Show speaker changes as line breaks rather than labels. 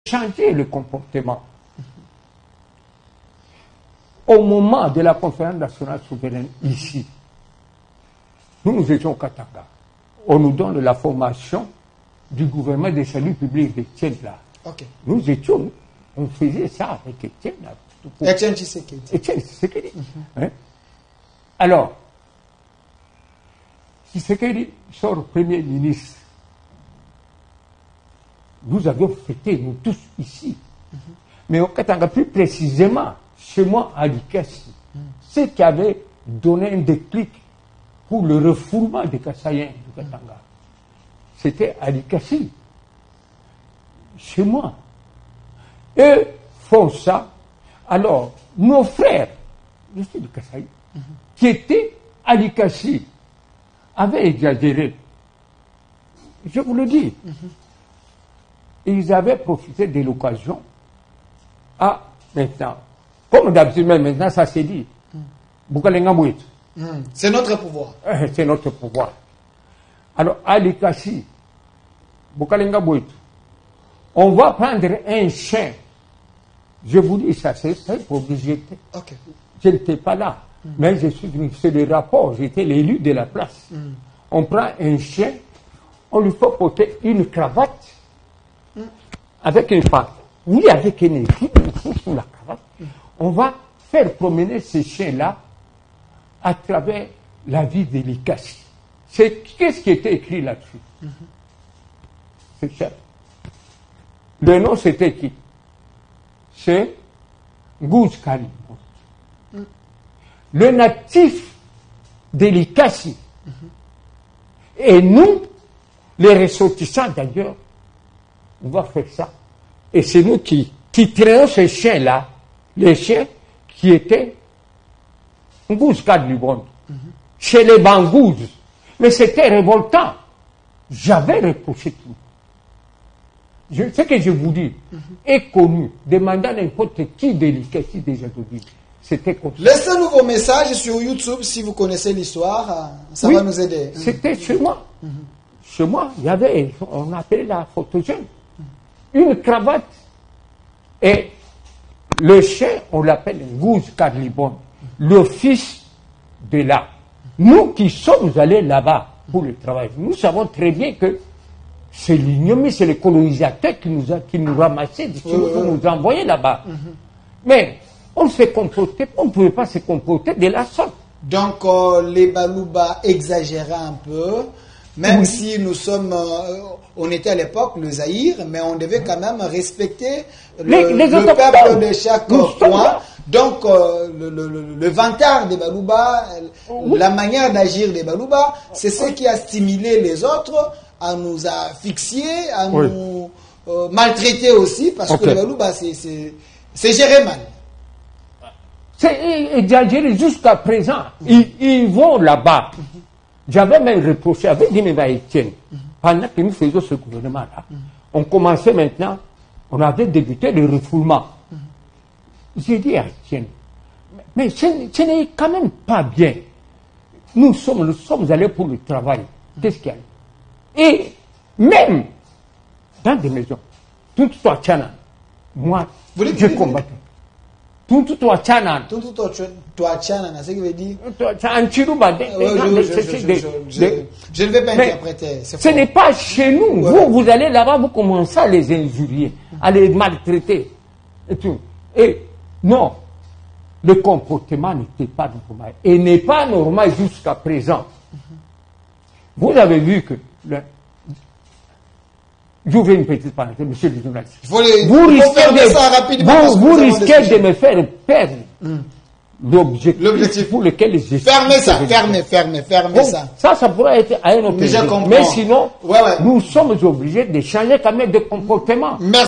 changer le comportement. Au moment de la conférence nationale souveraine ici, nous étions au Katanga. On nous donne la formation du gouvernement de salut public d'Étienne là.
Okay.
Nous étions, on faisait ça avec Étienne là.
Étienne Tshisekedi.
Étienne Tshisekedi. Hein? Alors, Tshisekedi sort Premier ministre. Nous avions fêté, nous tous ici. Mais au Katanga, plus précisément, chez moi, à Likasi, ce qui avait donné un déclic pour le refoulement des Kassaïens du Katanga, c'était à Likasi, chez moi. Eux font ça. Alors, nos frères, je suis du Kassaï, qui étaient à Likasi, avaient exagéré. Je vous le dis. Ils avaient profité de l'occasion. Ah, maintenant, comme d'habitude, maintenant, ça s'est dit.
C'est notre pouvoir.
C'est notre pouvoir. Alors, à Likasi, on va prendre un chien. Je vous dis, ça c'est obligé.
Okay.
Je n'étais pas là. Mais je suis venu, c'est le rapport, j'étais l'élu de la place. On prend un chien, on lui fait porter une cravate avec une patte. Oui, avec une équipe sous la cravate. On va faire promener ces chiens-là à travers la ville de Likasi. Qu'est-ce qui était écrit là-dessus? C'est cher. Le nom, c'était qui? C'est Ngouz Kali. Le natif de Likasi. Et nous, les ressortissants d'ailleurs, on va faire ça. Et c'est nous qui traînons ces chiens-là, les chiens qui étaient Ngouz Kali chez les Bangouz. Mais c'était révoltant. J'avais reproché tout. Ce que je vous dis est connu. Demandez à n'importe qui de Likasi déjà de dire. C'était comme ça.
Laissez-nous vos messages sur YouTube si vous connaissez l'histoire. Ça va nous aider.
C'était chez moi. Chez moi, il y avait, on appelait la photogène. Une cravate. Et le chien, on l'appelle Ngouz Karlibon. Le fils de là. Nous qui sommes allés là-bas pour le travail, nous savons très bien que c'est l'ignominie, c'est les colonisateurs qui nous ramassaient, qui nous envoyaient là-bas. Mais on se comportait, on ne pouvait pas se comporter de la sorte.
Donc les Balouba exagéraient un peu, même si nous sommes, on était à l'époque le Zaïre, mais on devait quand même respecter le peuple de chaque coin. Donc le vantard des Balouba, la manière d'agir des Balouba, c'est ce qui a stimulé les autres à nous asphyxier, à nous maltraiter aussi, parce que les Balouba, c'est géré mal.
C'est exagéré jusqu'à présent. Ils vont là-bas. J'avais même reproché, avec Dimeba Etienne, pendant que nous faisions ce gouvernement-là, on commençait maintenant, on avait débuté le refoulement. J'ai dit à Etienne, mais ce n'est quand même pas bien. Nous sommes allés pour le travail. Qu'est-ce qu'il y a? Et même dans des maisons, tout toi tchana, moi, je combattais. Tout toi tchana.
Tout toi tchana, c'est ce qui veut dire. Je ne vais pas interpréter.
Ce n'est pas chez nous. Vous allez là-bas, vous commencez à les injurier, à les maltraiter. Et tout. Et non, le comportement n'était pas normal. Et n'est pas normal jusqu'à présent. Vous avez vu que... J'ouvre une petite parenthèse, monsieur le journaliste. Vous risquez de me faire perdre l'objectif pour lequel j'ai...
Fermez ça.
Ça pourrait être à un autre niveau. Mais sinon, nous sommes obligés de changer quand même de comportement.